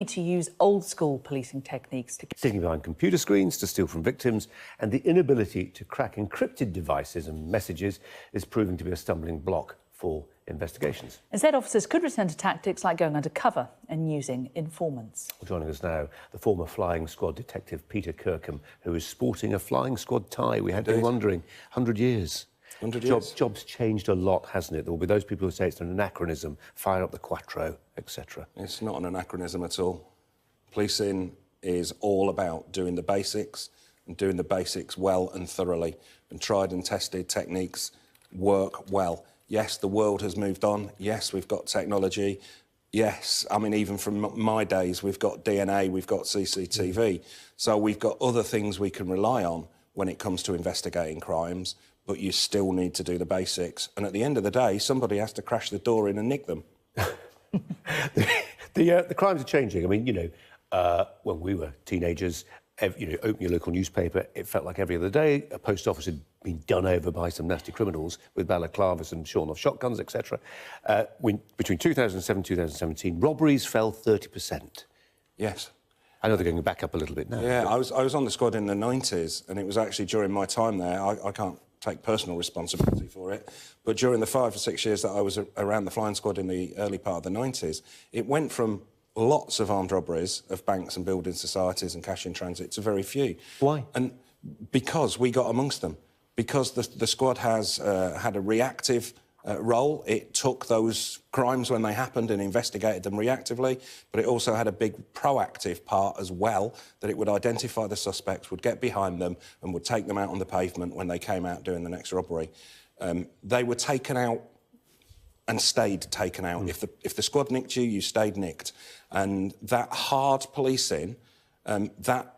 to use old-school policing techniques to... Sitting behind computer screens to steal from victims, and the inability to crack encrypted devices and messages is proving to be a stumbling block for investigations. Instead, officers could return to tactics like going undercover and using informants. Joining us now, the former flying squad detective Peter Kirkham, who is sporting a flying squad tie. We had been wondering, 100 years. 100 years. Job's changed a lot, hasn't it? There will be those people who say it's an anachronism, fire up the Quattro, etc. It's not an anachronism at all. Policing is all about doing the basics and doing the basics well and thoroughly. And tried and tested techniques work well. Yes, the world has moved on. Yes, we've got technology. Yes, I mean, even from my days, we've got DNA, we've got CCTV. So we've got other things we can rely on when it comes to investigating crimes, but you still need to do the basics. And at the end of the day, somebody has to crash the door in and nick them. The crimes are changing. I mean, you know, when we were teenagers, open your local newspaper, it felt like every other day a post office had been done over by some nasty criminals with balaclavas and shorn-off shotguns, etc. Between 2007 and 2017, robberies fell 30%. Yes. I know they're going back up a little bit now. Yeah, I was on the squad in the 90s, and it was actually during my time there. I can't take personal responsibility for it, but during the 5 or 6 years that I was around the flying squad in the early part of the 90s, it went from lots of armed robberies of banks and building societies and cash in transit to very few. Why? And because we got amongst them. Because the squad has had a reactive role. It took those crimes when they happened and investigated them reactively, but it also had a big proactive part as well, that it would identify the suspects, would get behind them and would take them out on the pavement when they came out doing the next robbery. They were taken out and stayed taken out. If the squad nicked you, you stayed nicked. And that hard policing, that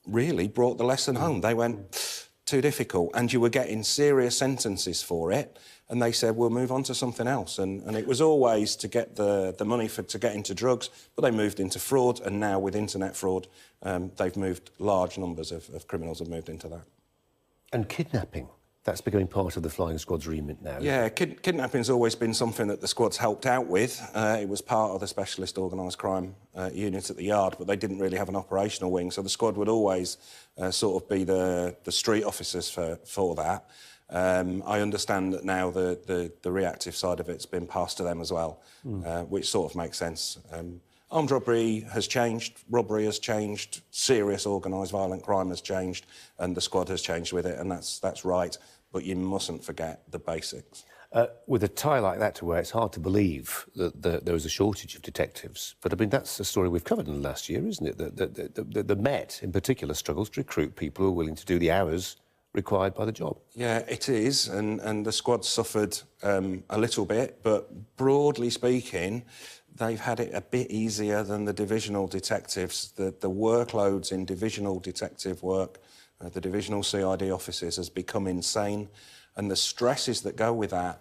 really brought the lesson home. They went, too difficult, and you were getting serious sentences for it, and they said, we'll move on to something else. And it was always to get the money to get into drugs, but they moved into fraud, and now with internet fraud, they've moved, large numbers of criminals have moved into that. And kidnapping. That's becoming part of the flying squad's remit now. Yeah, kidnapping's always been something that the squad's helped out with. It was part of the specialist organised crime unit at the yard, but they didn't really have an operational wing, so the squad would always sort of be the street officers for that. I understand that now the reactive side of it's been passed to them as well, which sort of makes sense. Armed robbery has changed, robbery has changed, serious organised violent crime has changed, and the squad has changed with it, and that's right, but you mustn't forget the basics. With a tie like that to wear, it's hard to believe that there was a shortage of detectives. But, I mean, that's a story we've covered in the last year, isn't it? The Met, in particular, struggles to recruit people who are willing to do the hours required by the job. Yeah, it is, and the squad suffered a little bit, but broadly speaking, they've had it a bit easier than the divisional detectives. The workloads in divisional detective work, the divisional CID offices, has become insane, and the stresses that go with that.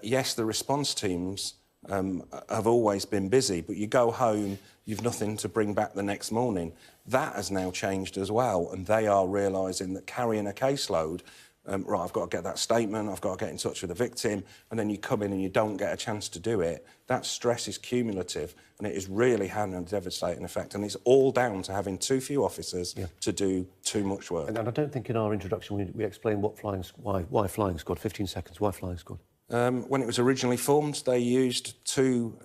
Yes, the response teams have always been busy, but you go home, you've nothing to bring back the next morning. That has now changed as well, and they are realising that carrying a caseload, right, I've got to get that statement, I've got to get in touch with the victim, and then you come in and you don't get a chance to do it. That stress is cumulative, and it is really having a devastating effect, and it's all down to having too few officers to do too much work. And I don't think in our introduction we explained why Flying Squad. 15 seconds, why Flying Squad? When it was originally formed, they used two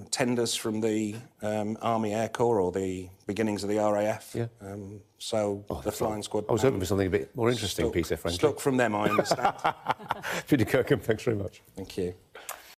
tenders from the Army Air Corps, or the beginnings of the RAF. Yeah. So the Flying Squad... I was hoping for something a bit more interesting, Peter, frankly. Stuck from them, I understand. Peter Kirkham, thanks very much. Thank you.